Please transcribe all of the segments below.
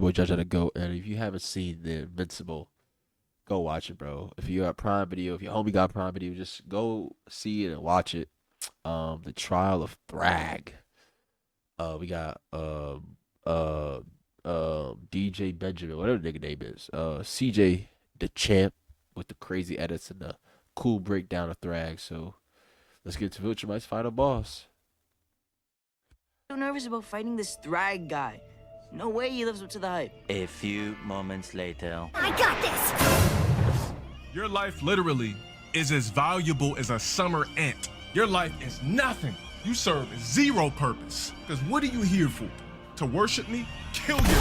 Boy Judge had a go. And if you haven't seen The Invincible, go watch it, bro. If you're at Prime Video, if your homie got Prime Video, just go see it and watch it. The Trial of Thragg. We got DJ Benjamin, whatever the nigga name is. CJ the Champ with the crazy edits and the cool breakdown of Thragg. So let's get to Viltrumite's final boss. So nervous about fighting this Thragg guy. No way he lives up to the hype. A few moments later. I got this! Your life literally is as valuable as a summer ant. Your life is nothing. You serve zero purpose. Because what are you here for? To worship me? Kill you.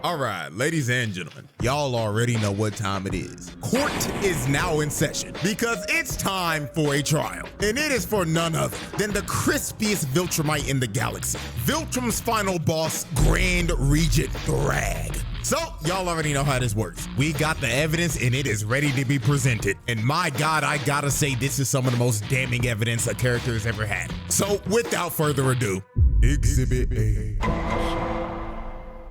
All right, ladies and gentlemen, y'all already know what time it is. Court is now in session because it's time for a trial. And it is for none other than the crispiest Viltrumite in the galaxy. Viltrum's final boss, Grand Regent Thragg. So, y'all already know how this works. We got the evidence and it is ready to be presented. And my God, I gotta say this is some of the most damning evidence a character has ever had. So, without further ado, Exhibit A.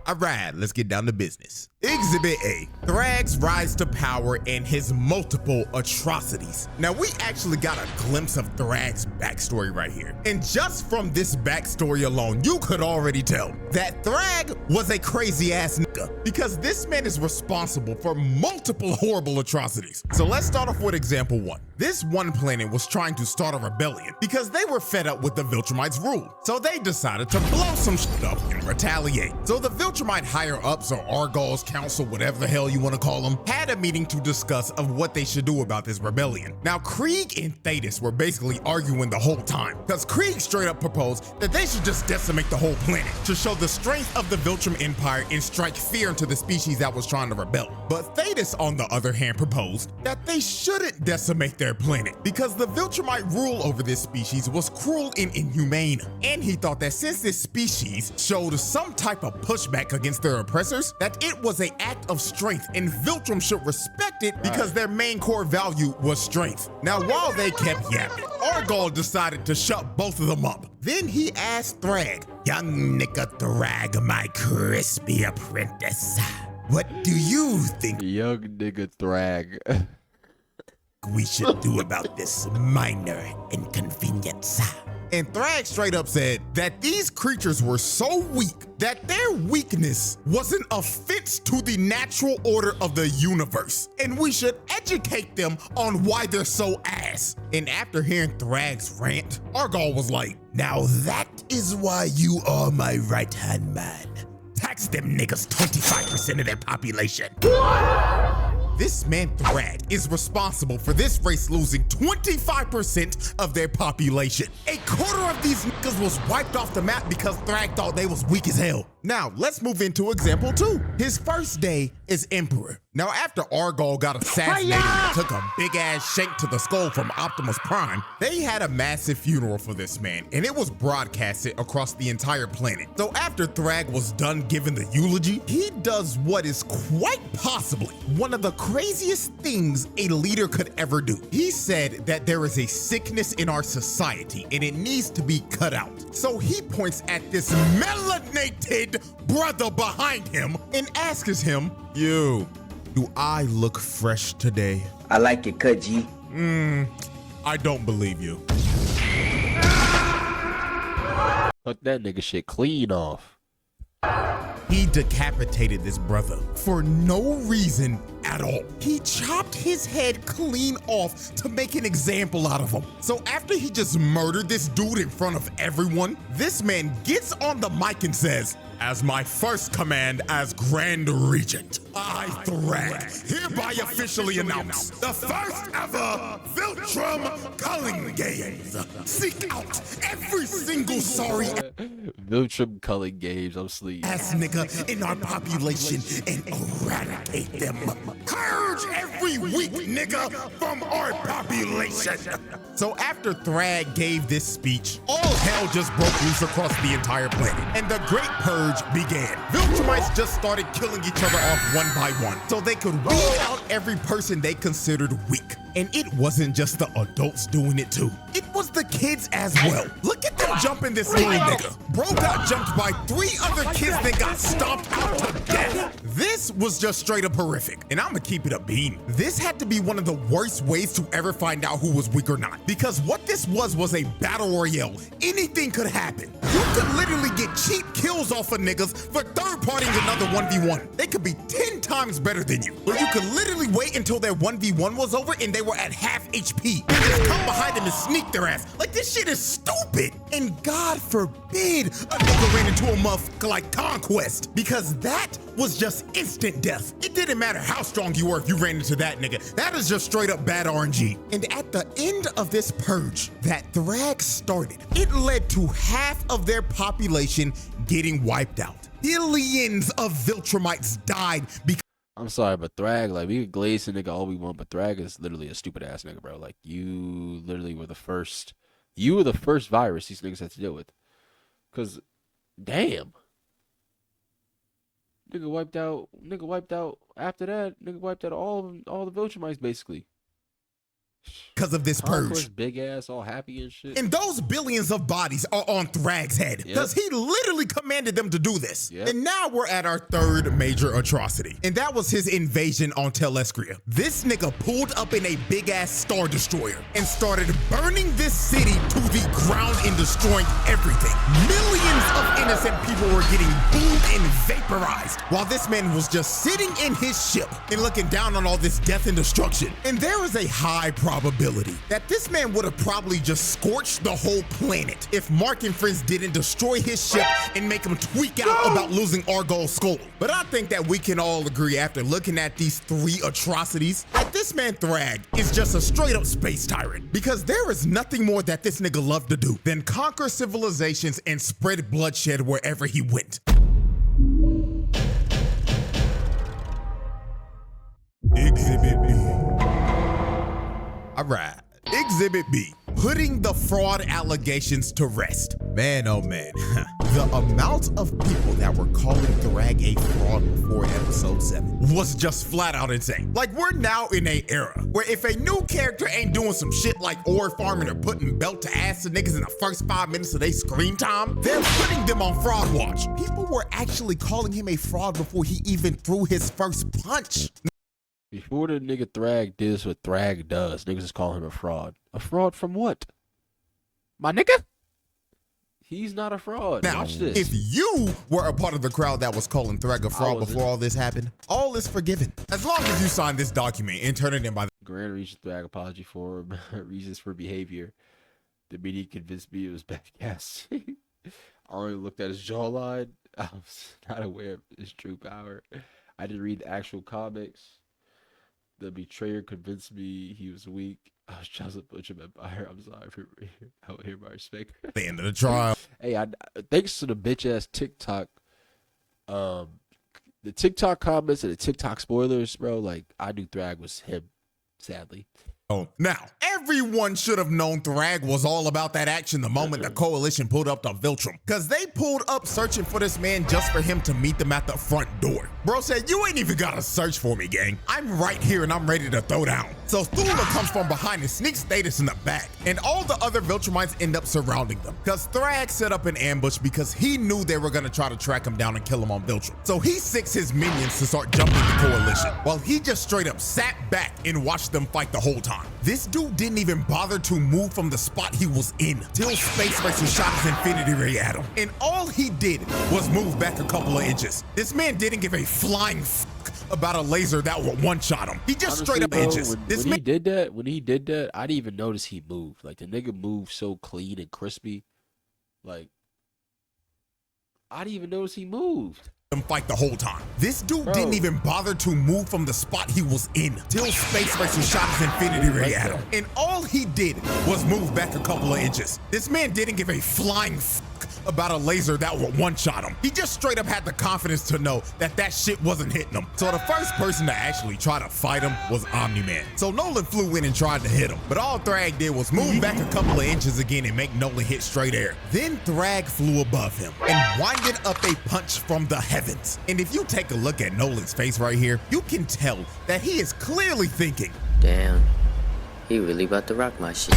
All right, let's get down to business. Exhibit A, Thragg's rise to power and his multiple atrocities. Now, we actually got a glimpse of Thragg's backstory right here. And just from this backstory alone, you could already tell that Thragg was a crazy ass nigga because this man is responsible for multiple horrible atrocities. So let's start off with example one. This one planet was trying to start a rebellion because they were fed up with the Viltrumites' rule. So they decided to blow some shit up and retaliate. So the Viltrumite higher-ups or Argall's council, whatever the hell you want to call them, had a meeting to discuss of what they should do about this rebellion. Now, Krieg and Thetis were basically arguing the whole time because Krieg straight up proposed that they should just decimate the whole planet to show the strength of the Viltrum Empire and strike fear into the species that was trying to rebel. But Thetis, on the other hand, proposed that they shouldn't decimate their planet because the Viltrumite rule over this species was cruel and inhumane. And he thought that since this species showed some type of pushback against their oppressors, that it was an act of strength and Viltrum should respect it because their main core value was strength. Now, while they kept yapping, Argall decided to shut both of them up. Then he asked Thragg, "Young nigga Thragg, my crispy apprentice, what do you think Young nigga Thragg. we should do about this minor inconvenience?" And Thragg straight up said that these creatures were so weak that their weakness was an offense to the natural order of the universe, and we should educate them on why they're so ass. And after hearing Thragg's rant, Argall was like, "Now that is why you are my right-hand man. Tax them niggas 25% of their population." This man Thragg is responsible for this race losing 25% of their population. A quarter of these niggas was wiped off the map because Thragg thought they was weak as hell. Now, let's move into example two. His first day as Emperor. Now, after Argall got assassinated and took a big-ass shank to the skull from Optimus Prime, they had a massive funeral for this man, and it was broadcasted across the entire planet. So after Thragg was done giving the eulogy, he does what is quite possibly one of the craziest things a leader could ever do. He said that there is a sickness in our society, and it needs to be cut out. So he points at this melanated brother behind him and asks him, "You, do I look fresh today?" I like it, cut G. I don't believe you. Fuck that nigga shit clean off. He decapitated this brother for no reason at all. He chopped his head clean off to make an example out of him. So after he just murdered this dude in front of everyone, this man gets on the mic and says, "As my first command as Grand Regent, I, Thragg, hereby officially announce the first ever Viltrum Culling Games. Seek out every single sorry Viltrum culling games. I'm sleep. Ass nigga in our population and eradicate them. Purge every weak nigga from our population. So after Thragg gave this speech, all hell just broke loose across the entire planet, and the Great Purge began. Viltrumites just started killing each other off one by one, so they could weed out every person they considered weak. And it wasn't just the adults doing it too. It was the kids as well. Look at them jumping this little nigga. Bro got jumped by 3 other kids that got stomped out to death. This was just straight up horrific. And I'ma keep it a bean. This had to be one of the worst ways to ever find out who was weak or not. Because what this was a battle royale. Anything could happen. You could literally get cheap kills off of niggas for third-partying another 1v1. They could be 10 times better than you. Or you could literally wait until their 1v1 was over and they were at half HP. And just come behind them and sneak their ass. Like, this shit is stupid. And God forbid a nigga ran into a motherfucker like Conquest, because that was just instant death. It didn't matter how strong you were if you ran into that nigga. That is just straight up bad RNG. And at the end of this purge that Thragg started, it led to half of their population getting wiped out. Billions of Viltrumites died because I'm sorry, but Thragg, like, we could glaze the nigga all we want, but Thragg is literally a stupid ass nigga, bro. Like, you literally were the first. You were the first virus these niggas had to deal with. Cause, damn. Nigga wiped out after that. Nigga wiped out all the Viltrumites basically. because of this purge. Conquest, big ass, all happy and shit. And those billions of bodies are on Thragg's head, because he literally commanded them to do this. And now we're at our third major atrocity, and that was his invasion on Telescria. This nigga pulled up in a big ass Star Destroyer and started burning this city to the ground and destroying everything. Millions of innocent people were getting boomed and vaporized, while this man was just sitting in his ship and looking down on all this death and destruction. And there is a high probability that this man would have probably just scorched the whole planet if Mark and friends didn't destroy his ship and make him tweak out about losing Argol's skull. But I think that we can all agree, after looking at these three atrocities, that this man Thragg is just a straight up space tyrant, because there is nothing more that this nigga loved to do than conquer civilizations and spread bloodshed wherever he went. Exhibit B. All right. Exhibit B. Putting the fraud allegations to rest. Man, oh man. The amount of people that were calling Thragg a fraud before episode 7 was just flat out insane. Like, we're now in a era where if a new character ain't doing some shit like ore farming or putting belt to ass to niggas in the first 5 minutes of their screen time, they're putting them on fraud watch. People were actually calling him a fraud before he even threw his first punch. Before the nigga Thragg does what Thragg does, niggas just call him a fraud. A fraud from what? My nigga? He's not a fraud. Now, watch this. if you were a part of the crowd that was calling Thragg a fraud before all this happened, all is forgiven. As long as you sign this document and turn it in by the Grant reached Thragg apology for reasons for behavior. The media convinced me it was bad casting. I only looked at his jawline. I was not aware of his true power. I didn't read the actual comics. The betrayer convinced me he was weak. I was just a butcher empire. I'm sorry for out here my respect. the end of the trial. Hey, thanks to the bitch ass TikTok, the TikTok comments and the TikTok spoilers, bro. Like, I knew Thragg was him, sadly. Oh, now, everyone should have known Thragg was all about that action the moment the coalition pulled up to Viltrum, because they pulled up searching for this man just for him to meet them at the front door. Bro said, you ain't even gotta search for me, gang. I'm right here and I'm ready to throw down. So Thula comes from behind and sneaks Status in the back, and all the other Viltrumites end up surrounding them, because Thragg set up an ambush because he knew they were gonna try to track him down and kill him on Viltrum. So he sicks his minions to start jumping the coalition, while he just straight up sat back and watched them fight the whole time. This dude didn't even bother to move from the spot he was in till Space Racer shot his Infinity Ray at him. And all he did was move back a couple of inches. This man didn't give a flying fuck about a laser that would one-shot him. He just straight up inches. When he did that, I didn't even notice he moved. Like, the nigga moved so clean and crispy. Like, I didn't even notice he moved. Them fight the whole time. This dude didn't even bother to move from the spot he was in till Space Racer shot his Infinity Ray at him. And all he did was move back a couple of inches. This man didn't give a flying fuck fuck about a laser that would one-shot him. He just straight up had the confidence to know that that shit wasn't hitting him. So the first person to actually try to fight him was Omni-Man. So Nolan flew in and tried to hit him, but all Thragg did was move back a couple of inches again and make Nolan hit straight air. Then Thragg flew above him and winded up a punch from the heavens. And if you take a look at Nolan's face right here, you can tell that he is clearly thinking, damn, he really about to rock my shit.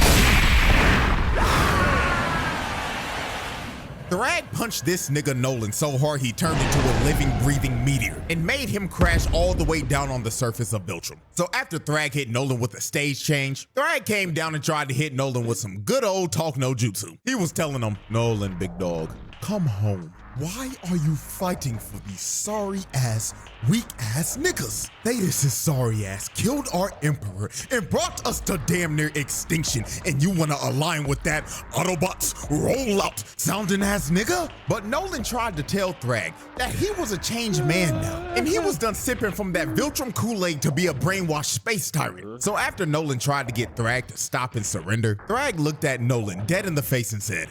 Thragg punched this nigga Nolan so hard he turned into a living, breathing meteor and made him crash all the way down on the surface of Viltrum. So after Thragg hit Nolan with a stage change, Thragg came down and tried to hit Nolan with some good old talk no jutsu. He was telling him, Nolan, big dog, come home. Why are you fighting for these sorry-ass, weak-ass niggas? Thetis' sorry-ass killed our emperor and brought us to damn near extinction, and you wanna align with that Autobots roll out sounding ass nigga? But Nolan tried to tell Thragg that he was a changed man now, and he was done sipping from that Viltrum Kool-Aid to be a brainwashed space tyrant. So after Nolan tried to get Thragg to stop and surrender, Thragg looked at Nolan dead in the face and said,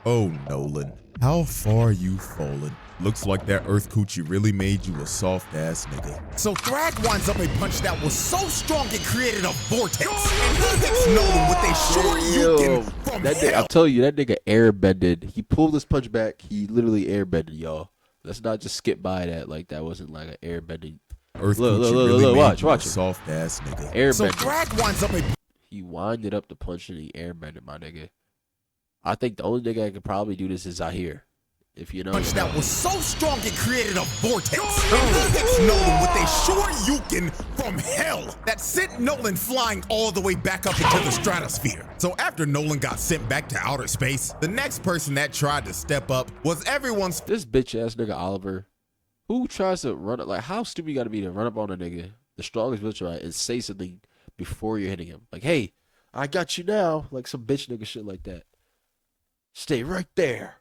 oh, Nolan, how far you fallen. Looks like that Earth Coochie really made you a soft-ass nigga. So Thragg winds up a punch that was so strong it created a vortex. And he hits Nolan with a short Yukin from hell. I'm telling you, that nigga airbended. He pulled his punch back. He literally airbended, y'all. Let's not just skip by that like that wasn't like an airbending. Earth look, Coochie really made watch you a it. soft-ass nigga. Airbending. So Thragg winds up a... He winded up the punch and he airbended, my nigga. I think the only nigga that could probably do this is Zahir. If you know. Punch that was so strong it created a vortex. And he hits Nolan with a short Yukin from hell that sent Nolan flying all the way back up into the stratosphere. So after Nolan got sent back to outer space, the next person that tried to step up was everyone's... This bitch ass nigga Oliver, who tries to run up, like how stupid you gotta be to run up on a nigga, the strongest Viltrumite, and say something before you're hitting him. Like, hey, I got you now. Like some bitch nigga shit like that. Stay right there.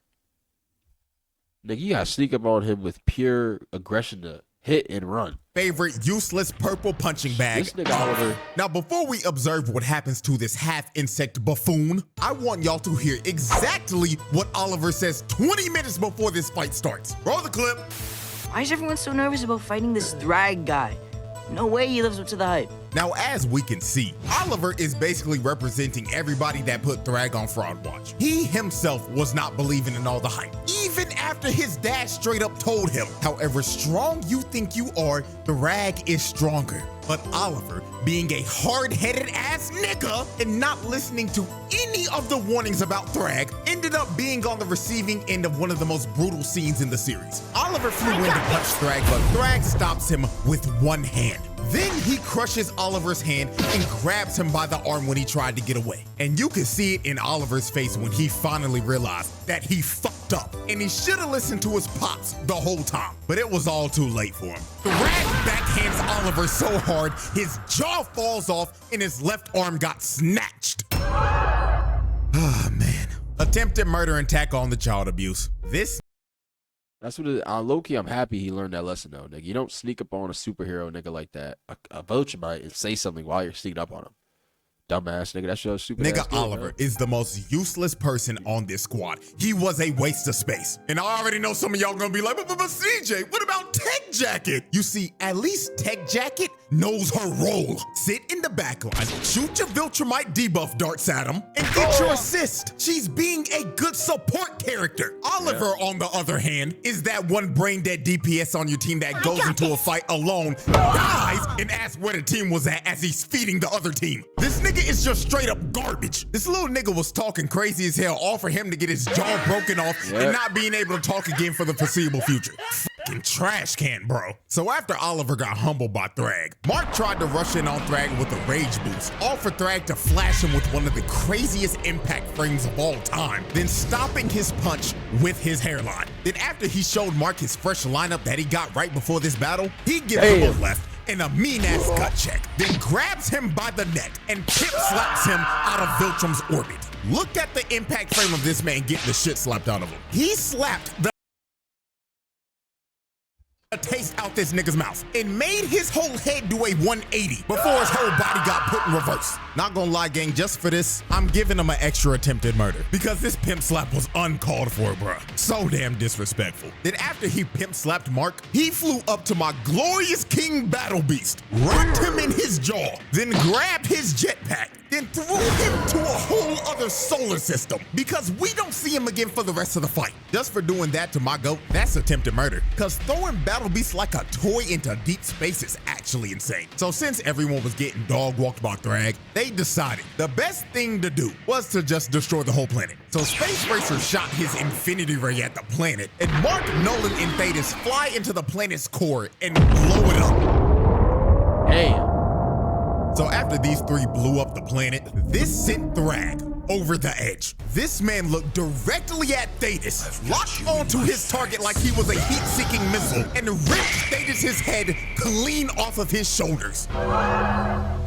Nigga, you gotta sneak up on him with pure aggression to hit and run. Favorite useless purple punching bag. This nigga Oliver. Now, before we observe what happens to this half-insect buffoon, I want y'all to hear exactly what Oliver says 20 minutes before this fight starts. Roll the clip. Why is everyone so nervous about fighting this Thragg guy? No way he lives up to the hype. Now, as we can see, Oliver is basically representing everybody that put Thragg on Fraud Watch. He himself was not believing in all the hype, even after his dad straight up told him, however strong you think you are, Thragg is stronger. But Oliver, being a hard-headed ass nigga and not listening to any of the warnings about Thragg, ended up being on the receiving end of one of the most brutal scenes in the series. Oliver flew in to punch Thragg, but Thragg stops him with one hand. Then he crushes Oliver's hand and grabs him by the arm when he tried to get away. And you can see it in Oliver's face when he finally realized that he fucked up and he should have listened to his pops the whole time. But it was all too late for him. Thragg backhands Oliver so hard his jaw falls off and his left arm got snatched. Ah, man. Attempted murder and tackle on the child abuse. That's what it, low-key, I'm happy he learned that lesson, though, nigga. You don't sneak up on a superhero nigga like that, a Viltrumite, and say something while you're sneaking up on him. Dumbass nigga, that's your stupid Nigga ass kid, Oliver bro. is the most useless person on this squad. He was a waste of space. And I already know some of y'all gonna be like, but CJ, what about Tech Jacket? You see, at least Tech Jacket knows her role. Sit in the back line, shoot your Viltrumite debuff darts at him, and get your assist. She's being a good support character. Oliver, on the other hand, is that one brain dead DPS on your team that goes into a fight alone, dies, and asks where the team was at as he's feeding the other team. This nigga is just straight up garbage. This little nigga was talking crazy as hell, all for him to get his jaw broken off and not being able to talk again for the foreseeable future. Fucking trash can, bro. So after Oliver got humbled by Thragg, Mark tried to rush in on Thragg with a rage boost, all for Thragg to flash him with one of the craziest impact frames of all time, then stopping his punch with his hairline. Then after he showed Mark his fresh lineup that he got right before this battle, he gives him a left and a mean-ass gut check, then grabs him by the neck and pip slaps him out of Viltrum's orbit. Look at the impact frame of this man getting the shit slapped out of him. He slapped the taste out this nigga's mouth and made his whole head do a 180 before his whole body got put in reverse. Not gonna lie, gang, just for this, I'm giving him an extra attempted murder because this pimp slap was uncalled for, bruh. So damn disrespectful. Then after he pimp slapped Mark, he flew up to my glorious King Battle Beast, rocked him in his jaw, then grabbed his jetpack, then threw him to a whole other solar system because we don't see him again for the rest of the fight. Just for doing that to my goat, that's attempted murder. Cause throwing Battle Beast like a toy into deep space is actually insane. So since everyone was getting dog walked by Thragg, they decided the best thing to do was to just destroy the whole planet. So Space Racer shot his infinity ray at the planet, and Mark, Nolan, and Thetis fly into the planet's core and blow it up. Damn. So after these three blew up the planet, this sent Thragg over the edge. This man looked directly at Thetis, locked onto his target like he was a heat-seeking missile, and ripped Thetis' head clean off of his shoulders.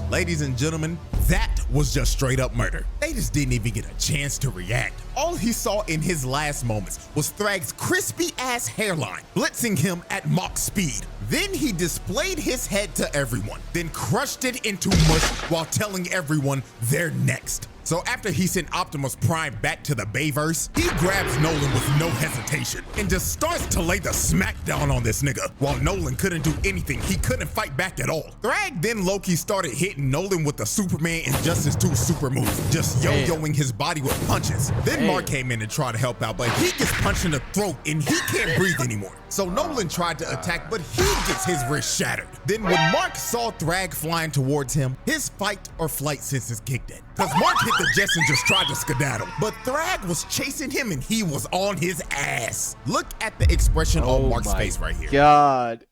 Ladies and gentlemen, that was just straight up murder. Thetis didn't even get a chance to react. All he saw in his last moments was Thragg's crispy ass hairline, blitzing him at Mach speed. Then he displayed his head to everyone, then crushed it into mush while telling everyone they're next. So after he sent Optimus Prime back to the Bayverse, he grabs Nolan with no hesitation and just starts to lay the smackdown on this nigga. While Nolan couldn't do anything, he couldn't fight back at all. Thragg then low-key started hitting Nolan with the Superman Injustice 2 super move, just yo-yoing his body with punches. Then Mark came in to try to help out, but he gets punched in the throat and he can't breathe anymore. So Nolan tried to attack, but he gets his wrist shattered. Then when Mark saw Thragg flying towards him, his fight or flight senses kicked in. Cause Mark hit the jets and just tried to skedaddle, but Thragg was chasing him and he was on his ass. Look at the expression on Mark's face right here. God.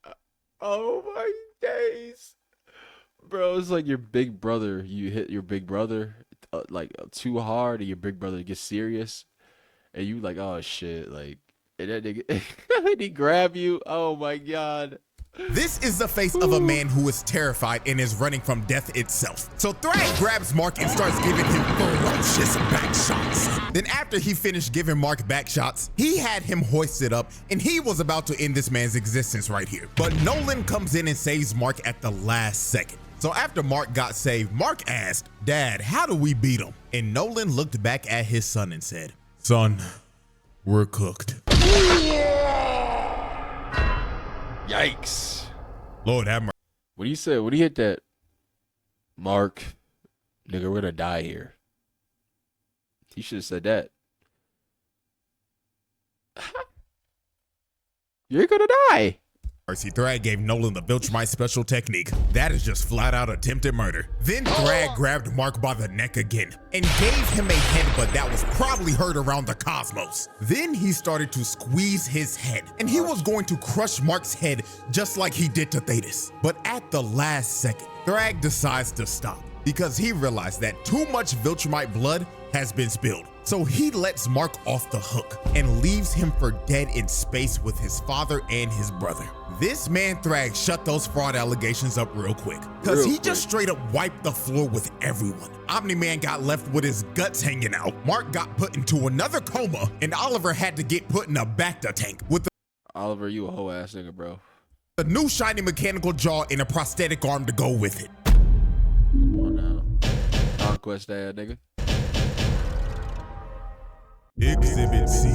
Oh my days. Bro, it's like your big brother. You hit your big brother too hard and your big brother gets serious. And you like, oh shit, like, and that nigga, he grab you. Oh my God. This is the face of a man who is terrified and is running from death itself. So Thragg grabs Mark and starts giving him ferocious back shots. Then after he finished giving Mark back shots, he had him hoisted up and he was about to end this man's existence right here. But Nolan comes in and saves Mark at the last second. So after Mark got saved, Mark asked, "Dad, how do we beat him?" And Nolan looked back at his son and said, "Son, we're cooked." Yikes. Lord have mercy. What do you say? What do you hit that? Mark, nigga, we're gonna die here. He should have said that. You're gonna die. Thragg gave Nolan the Viltrumite special technique. That is just flat out attempted murder. Then Thragg grabbed Mark by the neck again and gave him a headbutt that was probably heard around the cosmos. Then he started to squeeze his head and he was going to crush Mark's head just like he did to Thetis. But at the last second, Thragg decides to stop because he realized that too much Viltrumite blood has been spilled. So he lets Mark off the hook and leaves him for dead in space with his father and his brother. This man Thragg shut those fraud allegations up real quick because he just straight up wiped the floor with everyone. Omni-Man got left with his guts hanging out, Mark got put into another coma, and Oliver had to get put in a Bacta tank with Oliver, you a whole ass nigga, bro. the new shiny mechanical jaw and a prosthetic arm to go with it. Come on now. Conquest that nigga. Exhibit C.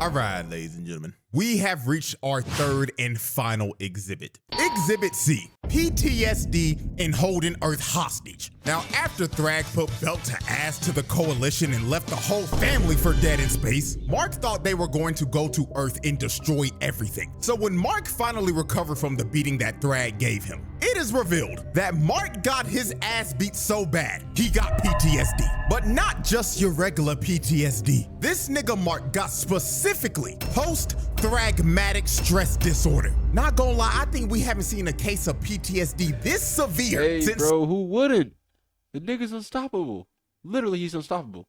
All right, ladies and gentlemen, we have reached our third and final exhibit. Exhibit C, PTSD and holding Earth hostage. Now, after Thragg put belt to ass to the coalition and left the whole family for dead in space, Mark thought they were going to go to Earth and destroy everything. So when Mark finally recovered from the beating that Thragg gave him, it is revealed that Mark got his ass beat so bad, he got PTSD. But not just your regular PTSD. This nigga Mark got specifically post-thragmatic stress disorder. Not gonna lie, I think we haven't seen a case of PTSD this severe since bro, who wouldn't? The nigga's unstoppable. Literally, he's unstoppable.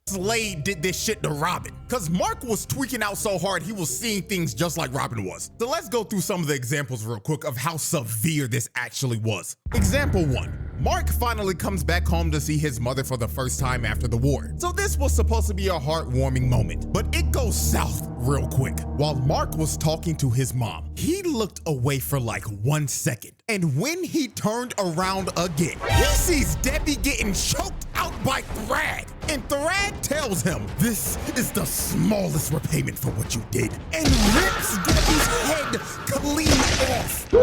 Slade did this shit to Robin. Cause Mark was tweaking out so hard he was seeing things just like Robin was. So let's go through some of the examples real quick of how severe this actually was. Example 1. Mark finally comes back home to see his mother for the first time after the war. So this was supposed to be a heartwarming moment, but it goes go south real quick. While Mark was talking to his mom, he looked away for like 1 second. And when he turned around again, he sees Debbie getting choked out by Thragg. And Thragg tells him, "This is the smallest repayment for what you did," and rips Debbie's head clean off.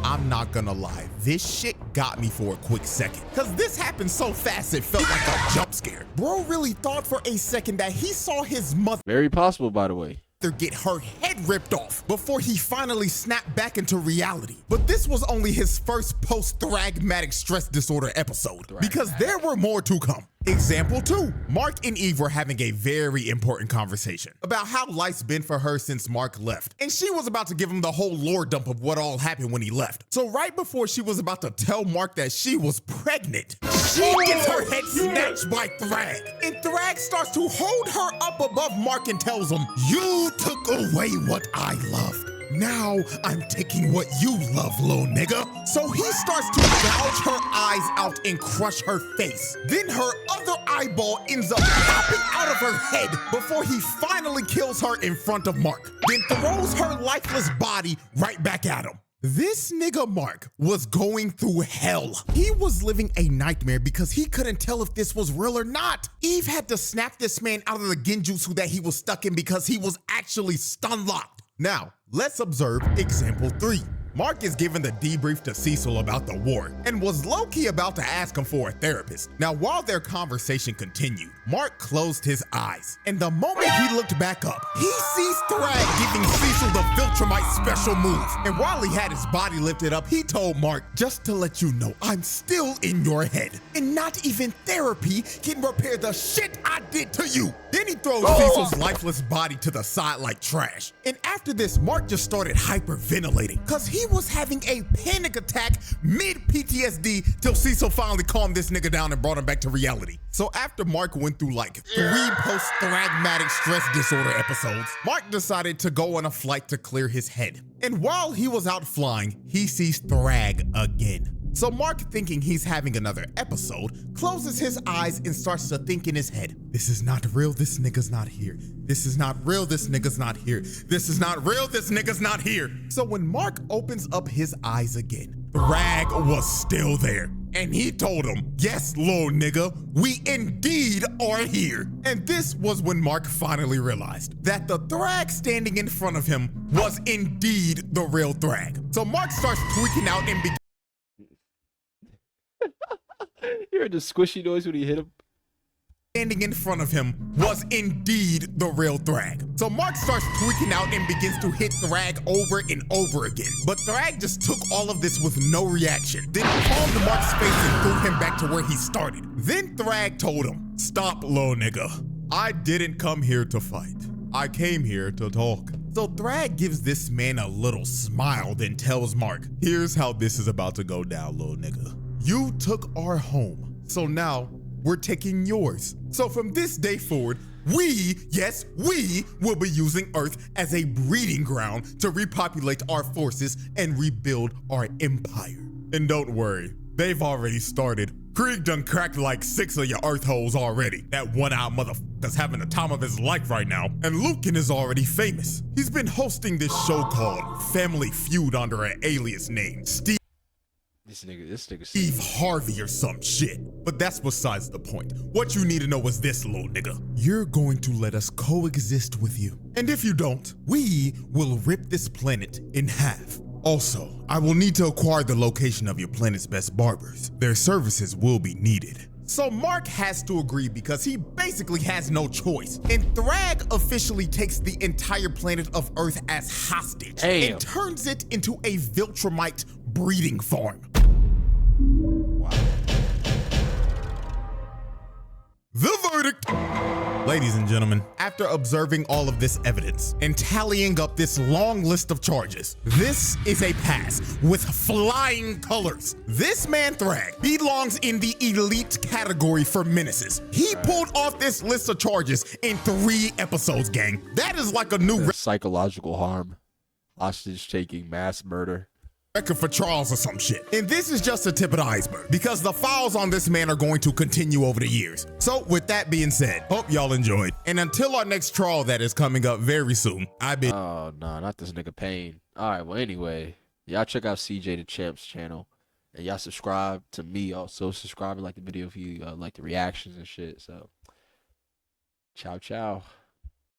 I'm not gonna lie, this shit got me for a quick second. Cause this happened so fast it felt like a jump scare. Bro really thought for a second that he saw his mother Very possible, by the way. get her head ripped off before he finally snapped back into reality. But this was only his first post-thragmatic stress disorder episode, because there were more to come. Example 2, Mark and Eve were having a very important conversation about how life's been for her since Mark left. And she was about to give him the whole lore dump of what all happened when he left. So right before she was about to tell Mark that she was pregnant, she gets her head snatched by Thragg. And Thragg starts to hold her up above Mark and tells him, "You took away what I loved. Now I'm taking what you love, little nigga." So he starts to gouge her eyes out and crush her face. Then her other eyeball ends up popping out of her head before he finally kills her in front of Mark. Then throws her lifeless body right back at him. This nigga Mark was going through hell. He was living a nightmare because he couldn't tell if this was real or not. Eve had to snap this man out of the genjutsu that he was stuck in because he was actually stun locked. Now, let's observe example 3. Mark is giving the debrief to Cecil about the war and was low-key about to ask him for a therapist. Now, while their conversation continued, Mark closed his eyes, and the moment he looked back up, he sees Thragg giving Cecil the Viltrumite special move. And while he had his body lifted up, he told Mark, "Just to let you know, I'm still in your head, and not even therapy can repair the shit I did to you." Then he throws Cecil's lifeless body to the side like trash. And after this, Mark just started hyperventilating, cause he was having a panic attack mid-PTSD till Cecil finally calmed this nigga down and brought him back to reality. So after Mark went through like 3 post-thragmatic stress disorder episodes, Mark decided to go on a flight to clear his head. And while he was out flying, he sees Thragg again. So Mark, thinking he's having another episode, closes his eyes and starts to think in his head, "This is not real, this nigga's not here. This is not real, this nigga's not here. This is not real, this nigga's not here." So when Mark opens up his eyes again, Thragg was still there. And he told him, "Yes, little nigga, we indeed are here." And this was when Mark finally realized that the Thragg standing in front of him was indeed the real Thragg. So Mark starts tweaking out and begins You heard the squishy noise when he hit him? standing in front of him was indeed the real Thragg. So Mark starts tweaking out and begins to hit Thragg over and over again. But Thragg just took all of this with no reaction, then palmed Mark's face and threw him back to where he started. Then Thragg told him, "Stop, little nigga. I didn't come here to fight. I came here to talk." So Thragg gives this man a little smile, then tells Mark, "Here's how this is about to go down, little nigga. You took our home, so now we're taking yours. So from this day forward, we, yes, we will be using Earth as a breeding ground to repopulate our forces and rebuild our empire. And don't worry, they've already started. Krieg done cracked like 6 of your Earth holes already. That one-eyed motherfucker's having the time of his life right now. And Lucan is already famous. He's been hosting this show called Family Feud under an alias name, This nigga Steve Harvey or some shit. But that's besides the point. What you need to know is this, little nigga. You're going to let us coexist with you. And if you don't, we will rip this planet in half. Also, I will need to acquire the location of your planet's best barbers. Their services will be needed." So Mark has to agree because he basically has no choice. And Thragg officially takes the entire planet of Earth as hostage. Damn. And turns it into a Viltrumite breeding farm. The verdict. Ladies and gentlemen, after observing all of this evidence and tallying up this long list of charges, this is a pass with flying colors. This man Thragg belongs in the elite category for menaces. He pulled off this list of charges in 3 episodes, gang. That is like a new psychological harm, hostage taking, mass murder. record for Charles or some shit. And this is just the tip of the iceberg because the files on this man are going to continue over the years. So with that being said, hope y'all enjoyed. And until our next trial that is coming up very soon, I've been... Oh, no, not this nigga Pain. All right, well, anyway, y'all check out CJ the Champ's channel. And y'all subscribe to me also. Subscribe and like the video if you like the reactions and shit. So, ciao, ciao.